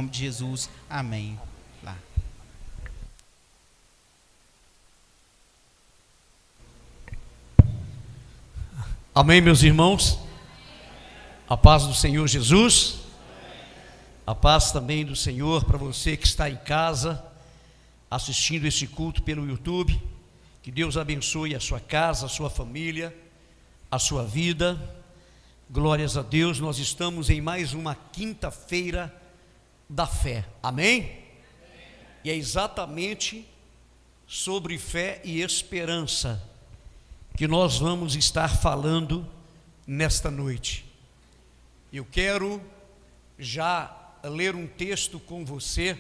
nome de Jesus, amém. Lá. Amém, meus irmãos? A paz do Senhor Jesus, a paz também do Senhor para você que está em casa, assistindo esse culto pelo YouTube. Que Deus abençoe a sua casa, a sua família, a sua vida. Glórias a Deus, nós estamos em mais uma quinta-feira da fé, amém? E é exatamente sobre fé e esperança que nós vamos estar falando nesta noite. Eu quero já ler um texto com você,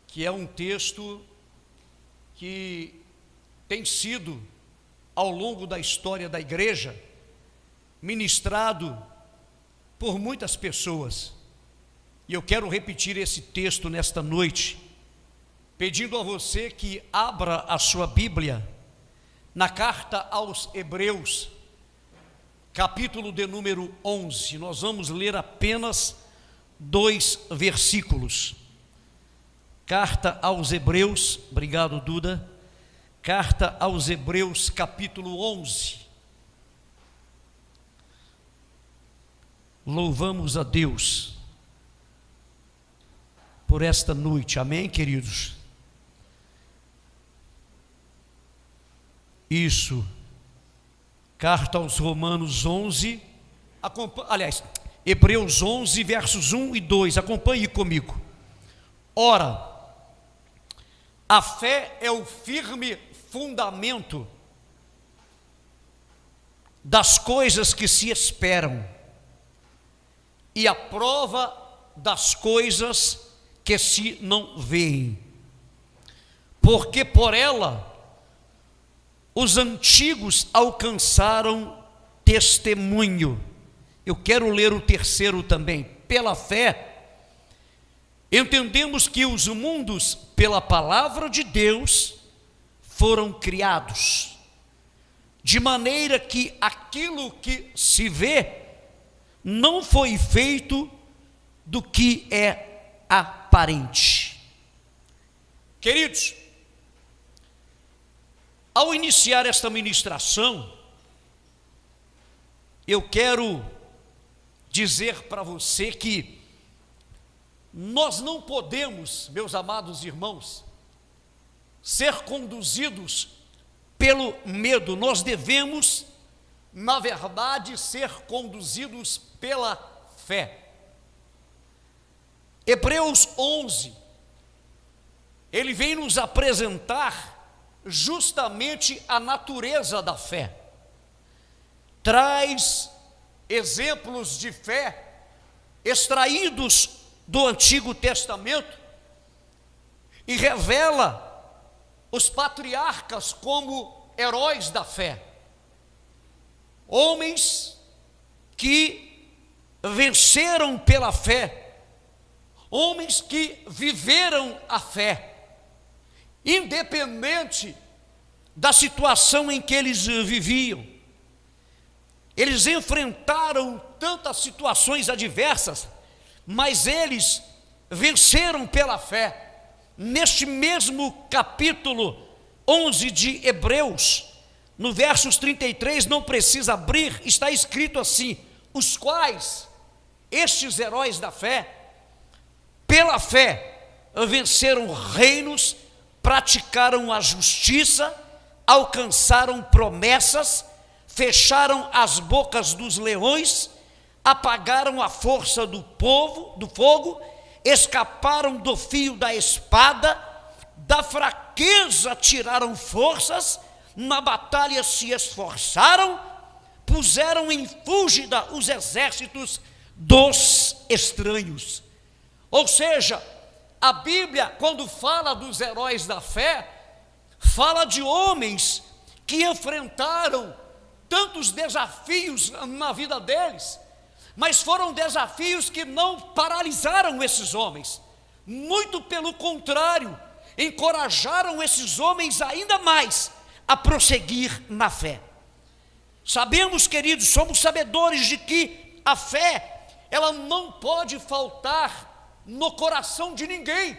que é um texto que tem sido, ao longo da história da igreja, ministrado por muitas pessoas. E eu quero repetir esse texto nesta noite, pedindo a você que abra a sua Bíblia na carta aos Hebreus, capítulo de número 11. Nós vamos ler apenas 2 versículos. Carta aos Hebreus, obrigado Duda. Carta aos Hebreus, capítulo 11. Louvamos a Deus por esta noite, amém, queridos? Isso, carta aos Romanos 11, Hebreus 11, versos 1 e 2, acompanhe comigo. Ora, a fé é o firme fundamento das coisas que se esperam e a prova das coisas que se não veem, porque por ela os antigos alcançaram testemunho. Eu quero ler o terceiro também. Pela fé, entendemos que os mundos, pela palavra de Deus, foram criados, de maneira que aquilo que se vê não foi feito do que é aparente. Queridos, ao iniciar esta ministração, eu quero dizer para você que nós não podemos, meus amados irmãos, ser conduzidos pelo medo. Nós devemos, na verdade, ser conduzidos pela fé. Hebreus 11, ele vem nos apresentar justamente a natureza da fé. Traz exemplos de fé extraídos do Antigo Testamento e revela os patriarcas como heróis da fé, homens que venceram pela fé, homens que viveram a fé, independente da situação em que eles viviam. Eles enfrentaram tantas situações adversas, mas eles venceram pela fé. Neste mesmo capítulo 11 de Hebreus, no versos 33, não precisa abrir, está escrito assim: os quais, estes heróis da fé, pela fé, venceram reinos, praticaram a justiça, alcançaram promessas, fecharam as bocas dos leões, apagaram a força do fogo, escaparam do fio da espada, da fraqueza tiraram forças, na batalha se esforçaram, puseram em fúgida os exércitos dos estranhos. Ou seja, a Bíblia, quando fala dos heróis da fé, fala de homens que enfrentaram tantos desafios na vida deles, mas foram desafios que não paralisaram esses homens, muito pelo contrário, encorajaram esses homens ainda mais a prosseguir na fé. Sabemos, queridos, somos sabedores de que a fé, ela não pode faltar no coração de ninguém.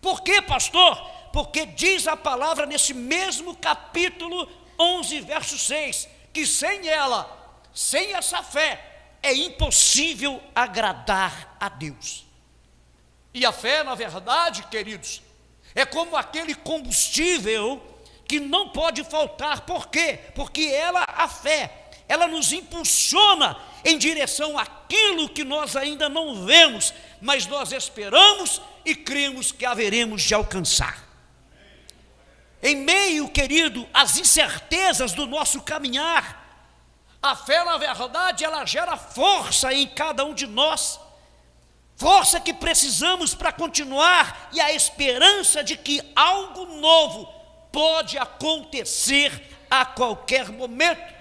Por quê, pastor? Porque diz a palavra nesse mesmo capítulo 11, verso 6, que sem ela, sem essa fé, é impossível agradar a Deus. E a fé, na verdade, queridos, é como aquele combustível que não pode faltar. Por quê? Porque a fé, ela nos impulsiona em direção àquilo que nós ainda não vemos, mas nós esperamos e cremos que haveremos de alcançar. Em meio, querido, às incertezas do nosso caminhar, a fé, na verdade, ela gera força em cada um de nós, força que precisamos para continuar, e a esperança de que algo novo pode acontecer a qualquer momento.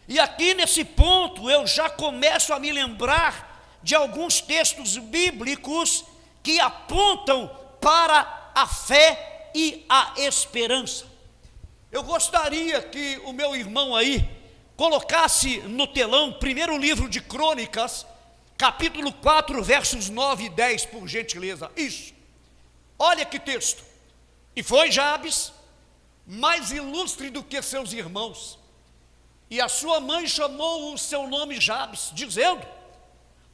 E aqui nesse ponto eu já começo a me lembrar de alguns textos bíblicos que apontam para a fé e a esperança. Eu gostaria que o meu irmão aí colocasse no telão, primeiro livro de Crônicas, capítulo 4, versos 9 e 10, por gentileza. Isso. Olha que texto. E foi Jabes mais ilustre do que seus irmãos, e a sua mãe chamou o seu nome Jabes, dizendo: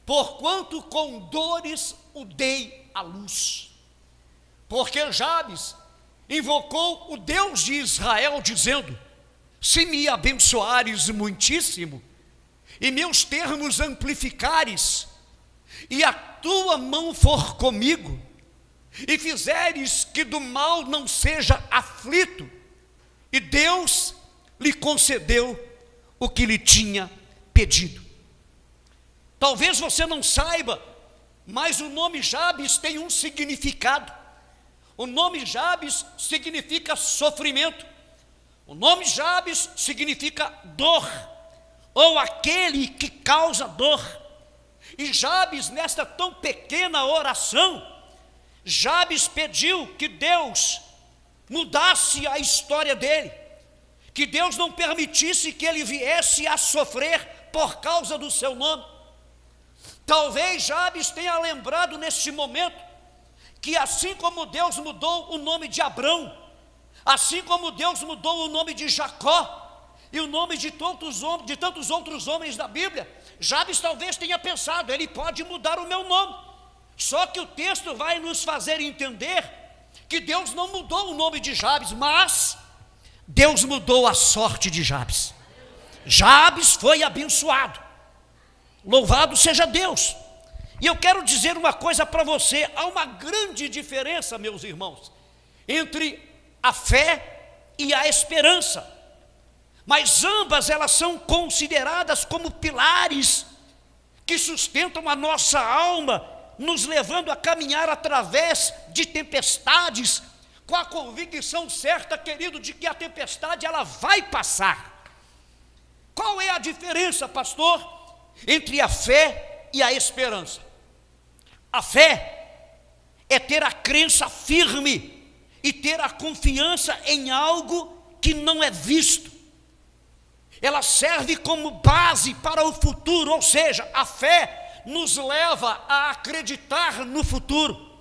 porquanto com dores o dei à luz. Porque Jabes invocou o Deus de Israel, dizendo: se me abençoares muitíssimo, e meus termos amplificares, e a tua mão for comigo, e fizeres que do mal não seja aflito, e Deus lhe concedeu o que lhe tinha pedido. Talvez você não saiba, mas o nome Jabes tem um significado. O nome Jabes significa sofrimento. O nome Jabes significa dor, ou aquele que causa dor. E Jabes, nesta tão pequena oração, Jabes pediu que Deus mudasse a história dele, que Deus não permitisse que ele viesse a sofrer por causa do seu nome. Talvez Jabes tenha lembrado neste momento que assim como Deus mudou o nome de Abrão, assim como Deus mudou o nome de Jacó e o nome de tantos outros homens da Bíblia, Jabes talvez tenha pensado: ele pode mudar o meu nome. Só que o texto vai nos fazer entender que Deus não mudou o nome de Jabes, mas Deus mudou a sorte de Jabes. Jabes foi abençoado. Louvado seja Deus. E eu quero dizer uma coisa para você: há uma grande diferença, meus irmãos, entre a fé e a esperança, mas ambas elas são consideradas como pilares que sustentam a nossa alma, nos levando a caminhar através de tempestades, com a convicção certa, querido, de que a tempestade ela vai passar. Qual é a diferença, pastor, entre a fé e a esperança? A fé é ter a crença firme e ter a confiança em algo que não é visto. Ela serve como base para o futuro, ou seja, a fé nos leva a acreditar no futuro,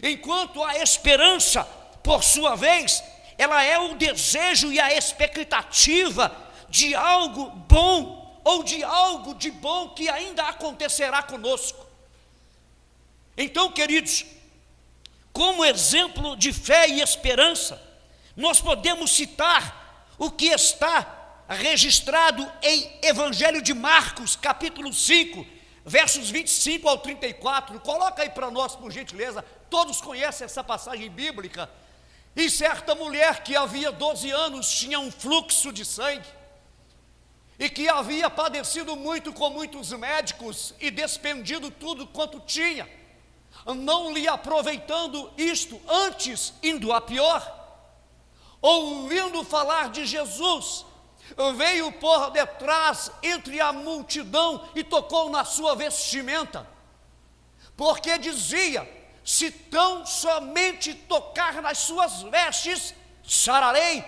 enquanto a esperança, por sua vez, ela é o desejo e a expectativa de algo bom, ou de algo de bom que ainda acontecerá conosco. Então, queridos, como exemplo de fé e esperança, nós podemos citar o que está registrado em Evangelho de Marcos, capítulo 5, versos 25 ao 34, coloca aí para nós, por gentileza. Todos conhecem essa passagem bíblica. E certa mulher que havia 12 anos tinha um fluxo de sangue, e que havia padecido muito com muitos médicos e despendido tudo quanto tinha, não lhe aproveitando isto, antes indo a pior. Ouvindo falar de Jesus, veio por detrás entre a multidão e tocou na sua vestimenta, porque dizia: se tão somente tocar nas suas vestes, sararei.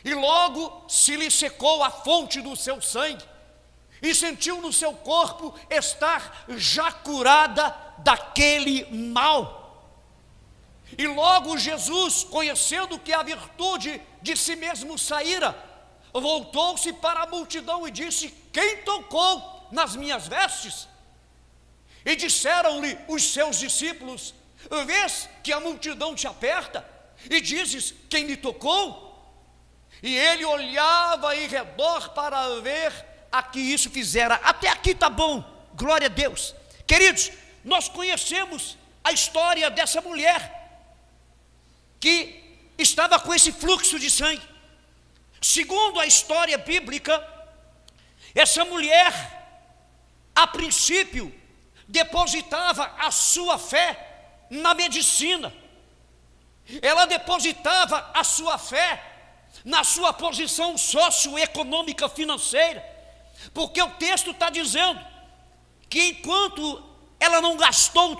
E logo se lhe secou a fonte do seu sangue, e sentiu no seu corpo estar já curada daquele mal. E logo Jesus, conhecendo que a virtude de si mesmo saíra, voltou-se para a multidão e disse: quem tocou nas minhas vestes? E disseram-lhe os seus discípulos: vês que a multidão te aperta e dizes: quem me tocou? E ele olhava em redor para ver a que isso fizera. Até aqui está bom, glória a Deus. Queridos, nós conhecemos a história dessa mulher que estava com esse fluxo de sangue. Segundo a história bíblica, essa mulher, a princípio, depositava a sua fé na medicina. Ela depositava a sua fé na sua posição socioeconômica financeira, porque o texto está dizendo que enquanto ela não gastou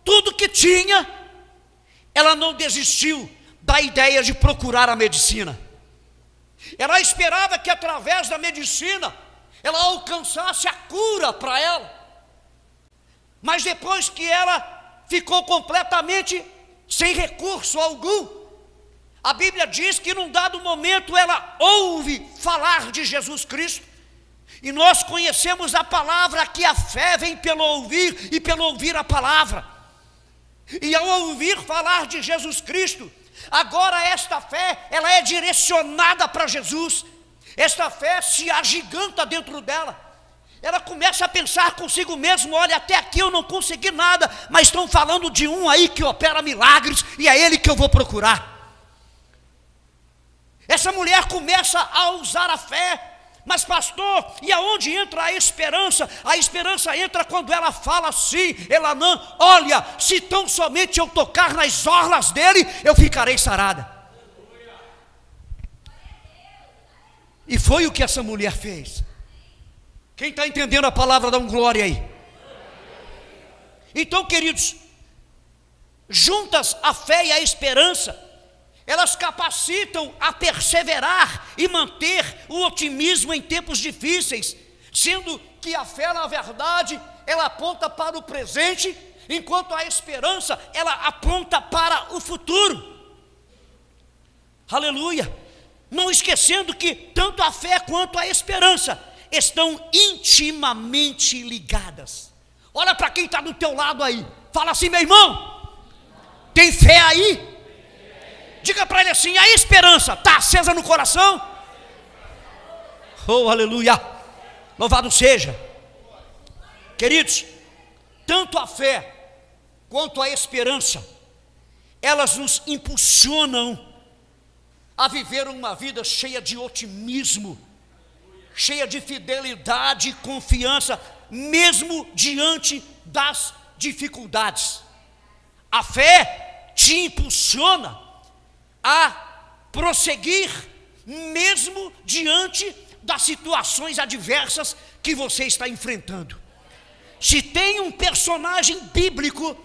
tudo que tinha, ela não desistiu da ideia de procurar a medicina. Ela esperava que através da medicina ela alcançasse a cura para ela. Mas depois que ela ficou completamente sem recurso algum, a Bíblia diz que num dado momento ela ouve falar de Jesus Cristo. E nós conhecemos a palavra que a fé vem pelo ouvir e pelo ouvir a palavra. E ao ouvir falar de Jesus Cristo, agora esta fé, ela é direcionada para Jesus. Esta fé se agiganta dentro dela. Ela começa a pensar consigo mesmo: olha, até aqui eu não consegui nada, mas estão falando de um aí que opera milagres, e é ele que eu vou procurar. Essa mulher começa a usar a fé. Mas pastor, e aonde entra a esperança? A esperança entra quando ela fala assim: Elanã, olha, se tão somente eu tocar nas orlas dele, eu ficarei sarada. E foi o que essa mulher fez. Quem está entendendo a palavra, dá um glória aí. Então, queridos, juntas a fé e a esperança, elas capacitam a perseverar e manter o otimismo em tempos difíceis, sendo que a fé, na verdade, ela aponta para o presente, enquanto a esperança, ela aponta para o futuro. Aleluia! Não esquecendo que tanto a fé quanto a esperança estão intimamente ligadas. Olha para quem está do teu lado aí, fala assim: meu irmão, tem fé aí? Diga para ele assim: a esperança está acesa no coração? Oh, aleluia! Louvado seja. Queridos, tanto a fé quanto a esperança, elas nos impulsionam a viver uma vida cheia de otimismo, cheia de fidelidade e confiança, mesmo diante das dificuldades. A fé te impulsiona a prosseguir, mesmo diante das situações adversas que você está enfrentando. Se tem um personagem bíblico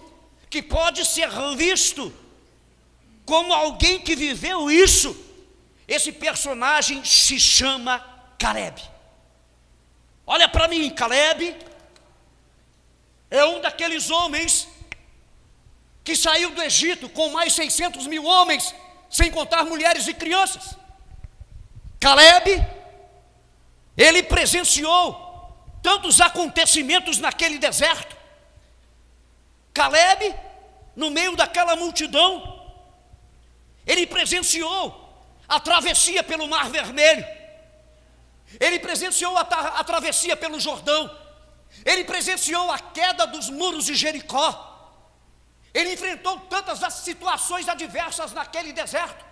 que pode ser visto como alguém que viveu isso, esse personagem se chama Caleb. Olha para mim, Caleb é um daqueles homens que saiu do Egito com mais 600 mil homens, sem contar mulheres e crianças. Caleb, ele presenciou tantos acontecimentos naquele deserto. Caleb, no meio daquela multidão, ele presenciou a travessia pelo Mar Vermelho, ele presenciou a travessia pelo Jordão, ele presenciou a queda dos muros de Jericó. Ele enfrentou tantas as situações adversas naquele deserto,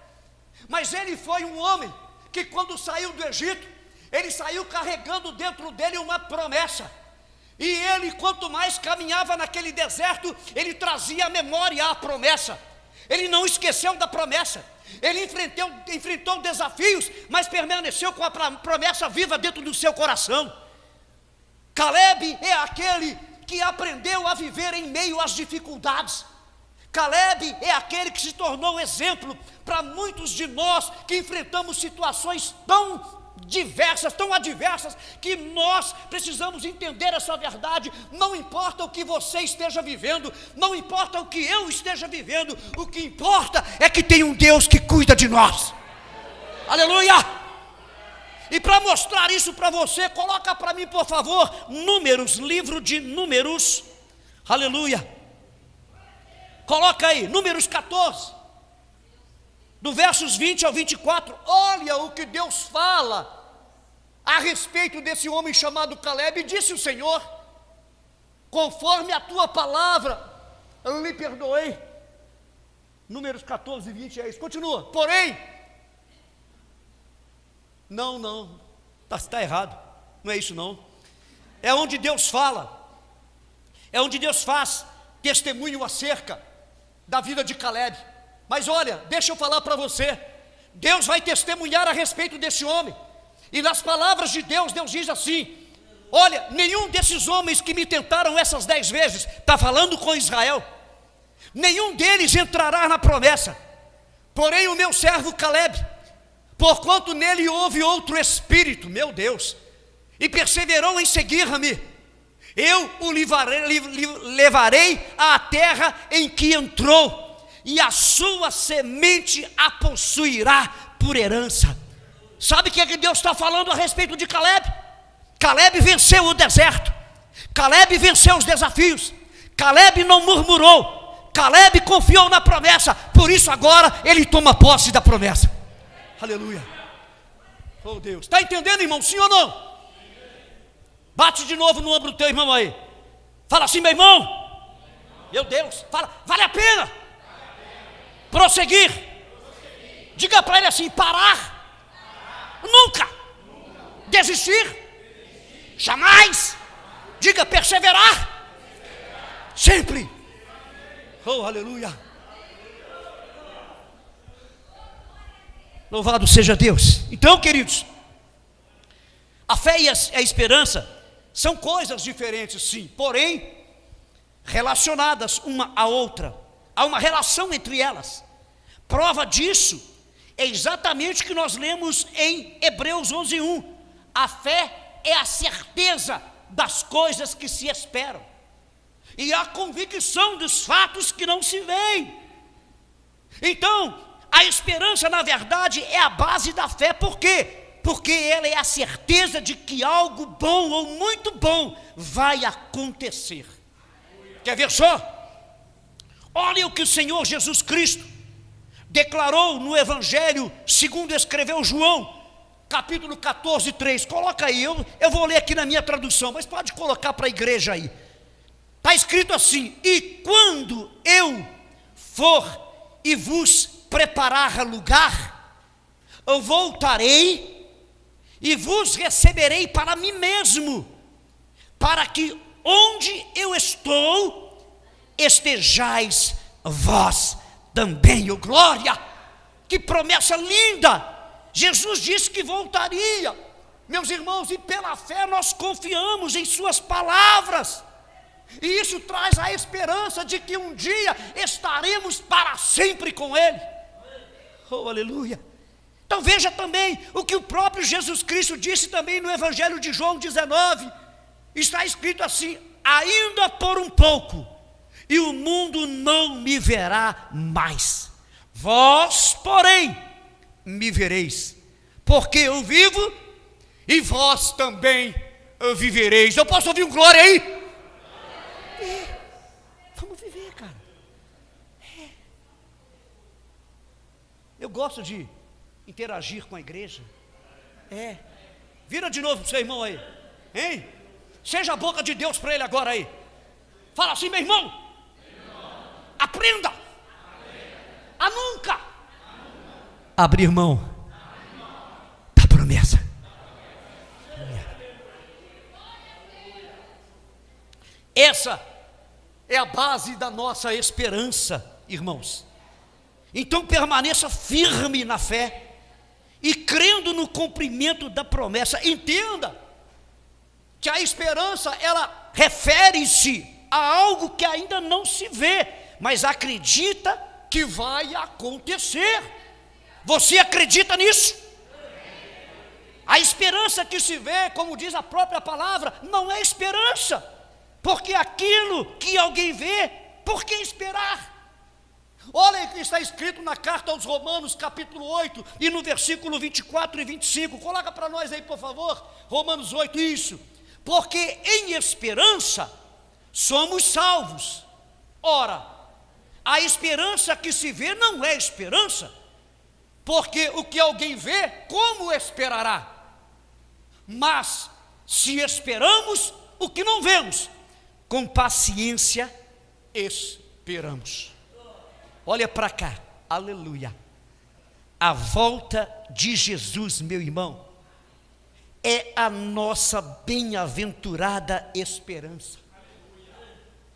mas ele foi um homem que, quando saiu do Egito, ele saiu carregando dentro dele uma promessa. E ele, quanto mais caminhava naquele deserto, ele trazia à memória a promessa. Ele não esqueceu da promessa. Ele enfrentou desafios, mas permaneceu com a promessa viva dentro do seu coração. Caleb é aquele que aprendeu a viver em meio às dificuldades. Caleb é aquele que se tornou exemplo para muitos de nós que enfrentamos situações tão diversas, tão adversas, que nós precisamos entender essa verdade. Não importa o que você esteja vivendo, não importa o que eu esteja vivendo, o que importa é que tem um Deus que cuida de nós. Aleluia! E para mostrar isso para você, coloca para mim, por favor, Números, livro de Números, aleluia, coloca aí, Números 14, do versos 20 ao 24, olha o que Deus fala a respeito desse homem chamado Caleb. E disse o Senhor: conforme a tua palavra, eu lhe perdoei. Números 14, 20 é isso, continua, porém, não, está errado, não é isso não, é onde Deus fala, é onde Deus faz testemunho acerca da vida de Caleb. Mas olha, deixa eu falar para você, Deus vai testemunhar a respeito desse homem, e nas palavras de Deus, Deus diz assim: olha, nenhum desses homens que me tentaram essas 10 vezes, está falando com Israel, nenhum deles entrará na promessa, porém o meu servo Caleb, porquanto nele houve outro espírito, meu Deus, e perseverou em seguir-me, eu o levarei à terra em que entrou, e a sua semente a possuirá por herança. Sabe o que é que Deus está falando a respeito de Caleb? Caleb venceu o deserto, Caleb venceu os desafios, Caleb não murmurou, Caleb confiou na promessa, por isso agora ele toma posse da promessa. Aleluia. Oh Deus, está entendendo, irmão? Sim ou não? Bate de novo no ombro do teu irmão aí, fala assim: meu irmão, meu Deus, fala, vale a pena prosseguir. Diga para ele assim: parar, nunca. Desistir, jamais. Diga: perseverar, sempre. Oh, aleluia. Louvado seja Deus. Então, queridos, a fé e a esperança são coisas diferentes, sim, porém relacionadas uma à outra. Há uma relação entre elas. Prova disso é exatamente o que nós lemos em Hebreus 11:1. A fé é a certeza das coisas que se esperam e a convicção dos fatos que não se veem. Então, a esperança, na verdade, é a base da fé. Por quê? Porque ela é a certeza de que algo bom ou muito bom vai acontecer. Quer ver só? Olha o que o Senhor Jesus Cristo declarou no Evangelho segundo escreveu João, capítulo 14, 3. Coloca aí, eu vou ler aqui na minha tradução, mas pode colocar para a igreja aí. Está escrito assim: e quando eu for e vos preparar lugar, eu voltarei e vos receberei para mim mesmo, para que onde eu estou, estejais vós também. Oh glória, que promessa linda! Jesus disse que voltaria, meus irmãos, e pela fé nós confiamos em suas palavras, e isso traz a esperança de que um dia estaremos para sempre com Ele. Oh aleluia. Então veja também o que o próprio Jesus Cristo disse também no Evangelho de João 19, está escrito assim: ainda por um pouco, e o mundo não me verá mais, vós, porém, me vereis, porque eu vivo, e vós também vivereis. Eu posso ouvir um glória aí? Vamos viver, cara. Eu gosto de interagir com a igreja. Vira de novo para o seu irmão aí, hein? Seja a boca de Deus para ele agora aí. Fala assim: meu irmão, aprenda a nunca abrir mão da promessa. Essa é a base da nossa esperança, irmãos. Então permaneça firme na fé e crendo no cumprimento da promessa. Entenda que a esperança, ela refere-se a algo que ainda não se vê, mas acredita que vai acontecer. Você acredita nisso? A esperança que se vê, como diz a própria palavra, não é esperança, porque aquilo que alguém vê, por que esperar? Olha o que está escrito na carta aos Romanos, capítulo 8, e no versículo 24 e 25, coloca para nós aí, por favor, Romanos 8, isso. Porque em esperança somos salvos. Ora, a esperança que se vê não é esperança, porque o que alguém vê, como esperará? Mas se esperamos o que não vemos, com paciência esperamos. Olha para cá, aleluia. A volta de Jesus, meu irmão, é a nossa bem-aventurada esperança.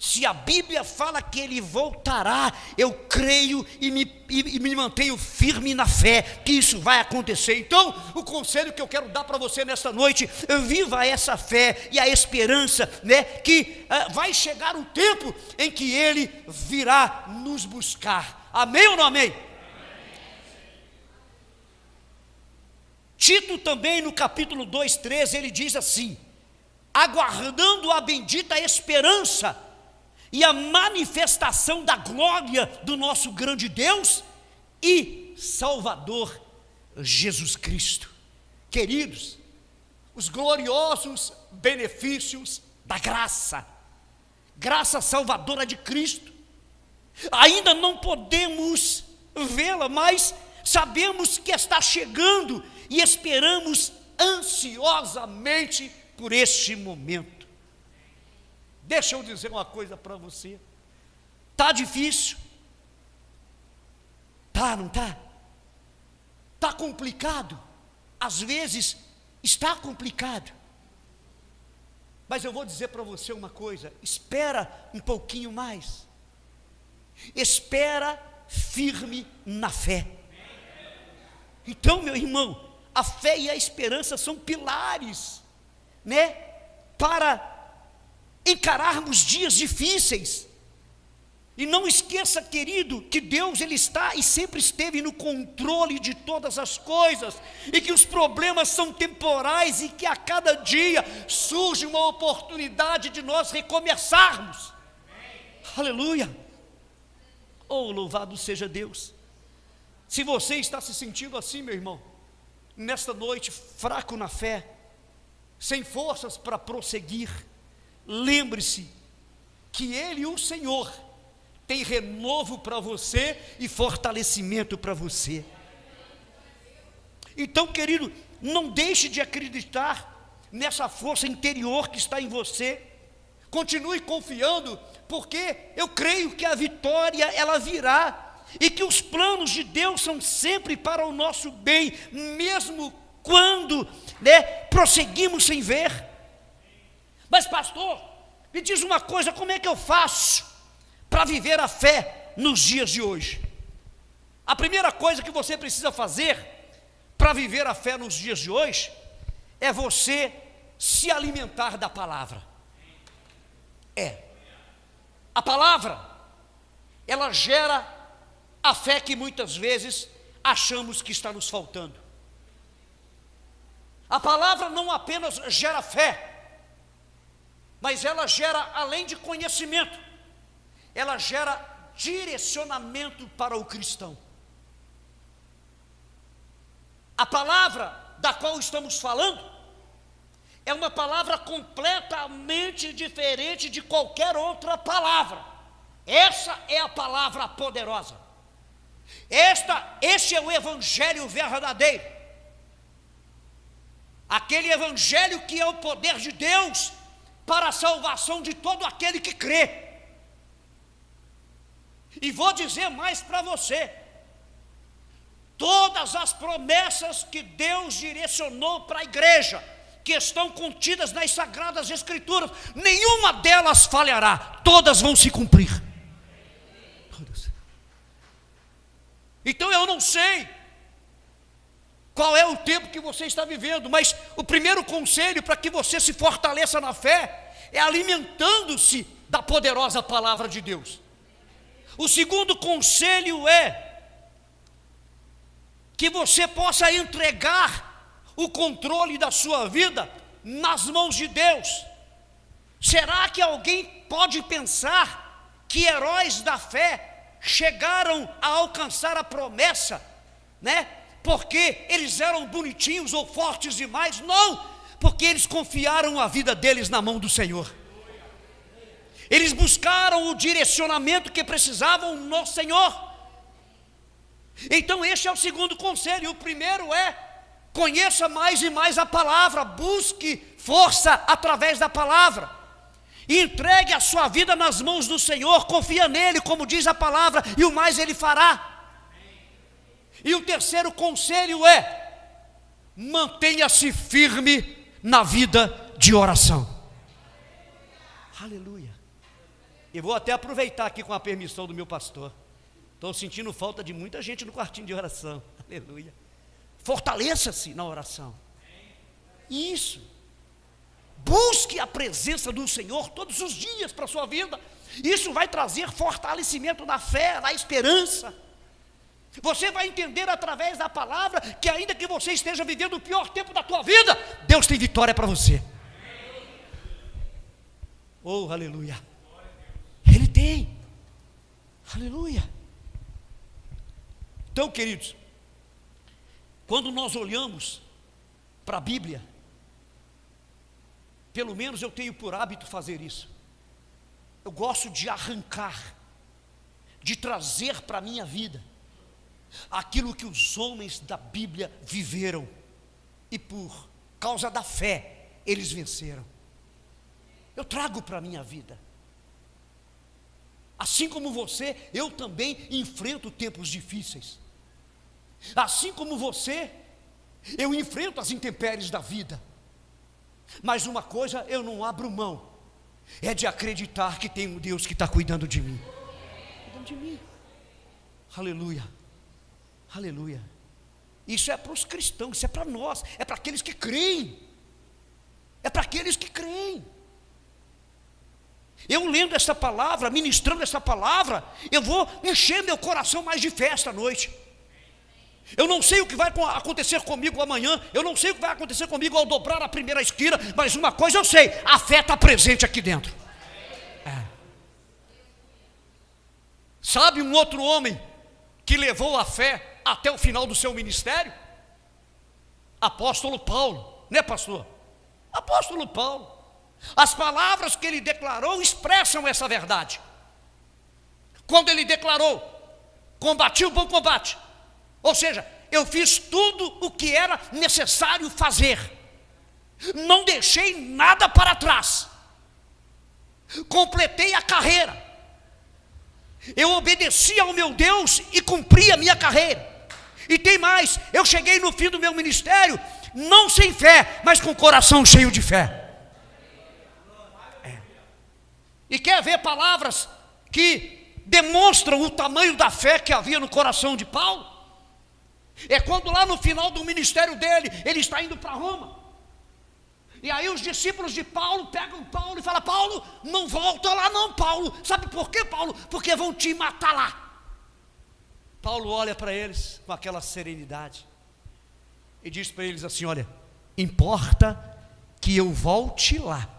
Se a Bíblia fala que Ele voltará, eu creio e me mantenho firme na fé que isso vai acontecer. Então, o conselho que eu quero dar para você nesta noite, viva essa fé e a esperança, né, que vai chegar um tempo em que Ele virá nos buscar. Amém ou não amém? Tito também no capítulo 2:13 ele diz assim: aguardando a bendita esperança e a manifestação da glória do nosso grande Deus e Salvador Jesus Cristo. Queridos, os gloriosos benefícios da graça salvadora de Cristo, ainda não podemos vê-la, mas sabemos que está chegando e esperamos ansiosamente por este momento. Deixa eu dizer uma coisa para você. Está difícil? Tá, não está? Está complicado? Às vezes está complicado. Mas eu vou dizer para você uma coisa: espera um pouquinho mais. Espera firme na fé. Então, meu irmão, a fé e a esperança são pilares, né, para encararmos dias difíceis. E não esqueça, querido, que Deus Ele está e sempre esteve no controle de todas as coisas, e que os problemas são temporais, e que a cada dia surge uma oportunidade de nós recomeçarmos. Aleluia! Oh, louvado seja Deus! Se você está se sentindo assim, meu irmão, nesta noite, fraco na fé, sem forças para prosseguir, lembre-se que Ele, o Senhor, tem renovo para você e fortalecimento para você. Então, querido, não deixe de acreditar nessa força interior que está em você. Continue confiando, porque eu creio que a vitória ela virá, e que os planos de Deus são sempre para o nosso bem, mesmo quando, né, prosseguimos sem ver. Mas pastor, me diz uma coisa: como é que eu faço para viver a fé nos dias de hoje? A primeira coisa que você precisa fazer para viver a fé nos dias de hoje é você se alimentar da palavra. A palavra, ela gera a fé que muitas vezes achamos que está nos faltando. A palavra não apenas gera fé, mas ela gera, além de conhecimento, ela gera direcionamento para o cristão. A palavra da qual estamos falando é uma palavra completamente diferente de qualquer outra palavra. Essa é a palavra poderosa. Este é o evangelho verdadeiro. Aquele evangelho que é o poder de Deus para a salvação de todo aquele que crê. E vou dizer mais para você: todas as promessas que Deus direcionou para a igreja, que estão contidas nas Sagradas Escrituras, nenhuma delas falhará, todas vão se cumprir. Então eu não sei qual é o tempo que você está vivendo, mas o primeiro conselho para que você se fortaleça na fé é alimentando-se da poderosa palavra de Deus. O segundo conselho é que você possa entregar o controle da sua vida nas mãos de Deus. Será que alguém pode pensar que heróis da fé chegaram a alcançar a promessa, né? Porque eles eram bonitinhos ou fortes demais? Não, porque eles confiaram a vida deles na mão do Senhor. Eles buscaram o direcionamento que precisavam no Senhor. Então este é o segundo conselho. O primeiro é: conheça mais e mais a palavra, busque força através da palavra, e entregue a sua vida nas mãos do Senhor, confia nele, como diz a palavra, e o mais ele fará. E o terceiro conselho é: mantenha-se firme na vida de oração. Aleluia. E vou até aproveitar aqui com a permissão do meu pastor. Estou sentindo falta de muita gente no quartinho de oração. Aleluia. Fortaleça-se na oração. Isso. Busque a presença do Senhor todos os dias para a sua vida. Isso vai trazer fortalecimento na fé, na esperança. Você vai entender através da palavra que ainda que você esteja vivendo o pior tempo da tua vida, Deus tem vitória para você. Oh, aleluia. Ele tem. Aleluia. Então, queridos, quando nós olhamos para a Bíblia, pelo menos eu tenho por hábito fazer isso. Eu gosto de arrancar, de trazer para a minha vida aquilo que os homens da Bíblia viveram, e por causa da fé eles venceram. Eu trago para a minha vida. Assim como você, eu também enfrento tempos difíceis. Assim como você, eu enfrento as intempéries da vida. Mas uma coisa eu não abro mão, é de acreditar que tem um Deus que está cuidando de mim. Cuidando de mim. Aleluia. Aleluia. Isso é para os cristãos, isso é para nós, é para aqueles que creem. É para aqueles que creem. Eu lendo essa palavra, ministrando essa palavra, eu vou encher meu coração mais de fé esta noite. Eu não sei o que vai acontecer comigo amanhã, eu não sei o que vai acontecer comigo ao dobrar a primeira esquina, mas uma coisa eu sei: a fé está presente aqui dentro. Sabe um outro homem que levou a fé até o final do seu ministério? Apóstolo Paulo, né, pastor? Apóstolo Paulo. As palavras que ele declarou expressam essa verdade. Quando ele declarou: combati o bom combate, ou seja, eu fiz tudo o que era necessário fazer, não deixei nada para trás, completei a carreira, eu obedeci ao meu Deus e cumpri a minha carreira. E tem mais, eu cheguei no fim do meu ministério, não sem fé, mas com o coração cheio de fé. E quer ver palavras que demonstram o tamanho da fé que havia no coração de Paulo? É quando lá no final do ministério dele, ele está indo para Roma. E aí os discípulos de Paulo pegam Paulo e falam: Paulo, não volta lá não, Paulo. Sabe por quê, Paulo? Porque vão te matar lá. Paulo olha para eles com aquela serenidade e diz para eles assim: olha, importa que eu volte lá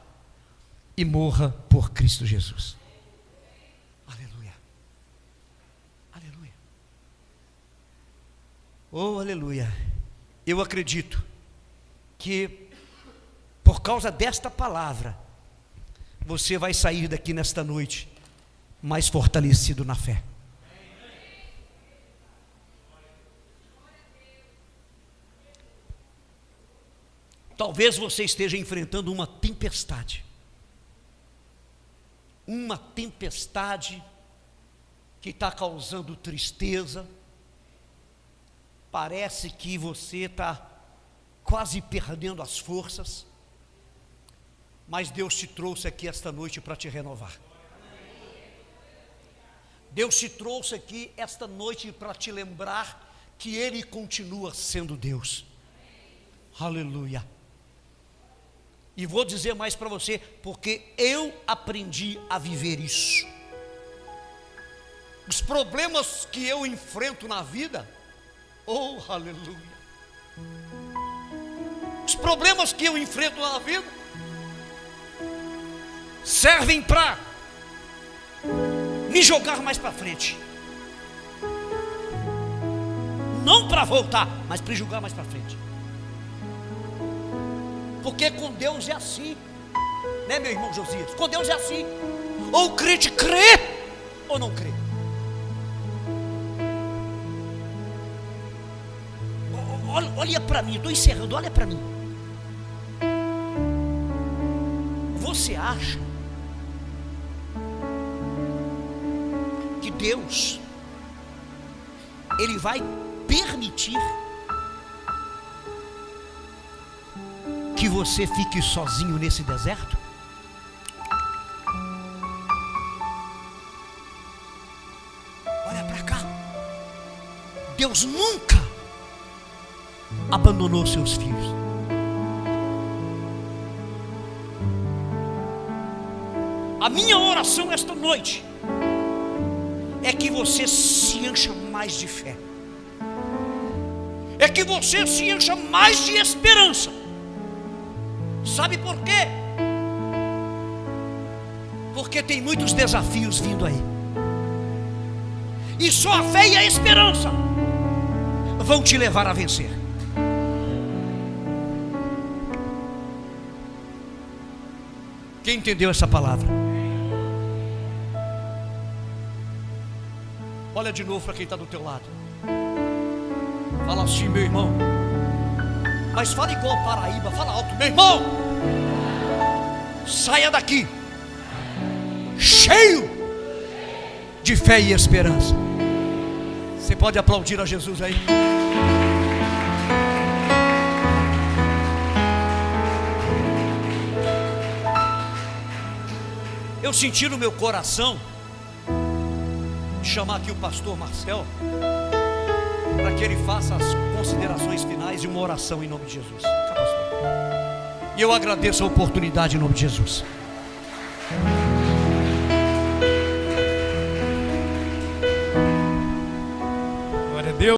e morra por Cristo Jesus. Aleluia. Aleluia. Oh, aleluia. Eu acredito que por causa desta palavra você vai sair daqui nesta noite mais fortalecido na fé. Talvez você esteja enfrentando uma tempestade que está causando tristeza. Parece que você está quase perdendo as forças, mas Deus te trouxe aqui esta noite para te renovar. Deus te trouxe aqui esta noite para te lembrar que Ele continua sendo Deus. Aleluia. E vou dizer mais para você, porque eu aprendi a viver isso. Os problemas que eu enfrento na vida, oh, aleluia, problemas que eu enfrento na vida servem para me jogar mais para frente. Não para voltar, mas para jogar mais para frente. Porque com Deus é assim, né, meu irmão Josias? Com Deus é assim. Ou o crente crê ou não crê. Olha para mim, estou encerrando, olha para mim. Você acha que Deus, Ele vai permitir que você fique sozinho nesse deserto? Olha para cá. Deus nunca abandonou seus filhos. A minha oração esta noite é que você se encha mais de fé, é que você se encha mais de esperança. Sabe por quê? Porque tem muitos desafios vindo aí, e só a fé e a esperança vão te levar a vencer. Quem entendeu essa palavra? Olha de novo para quem está do teu lado. Fala assim, meu irmão. Mas fala igual Paraíba, fala alto, meu irmão. Saia daqui cheio de fé e esperança. Você pode aplaudir a Jesus aí? Eu senti no meu coração chamar aqui o pastor Marcel para que ele faça as considerações finais e uma oração em nome de Jesus. E eu agradeço a oportunidade em nome de Jesus.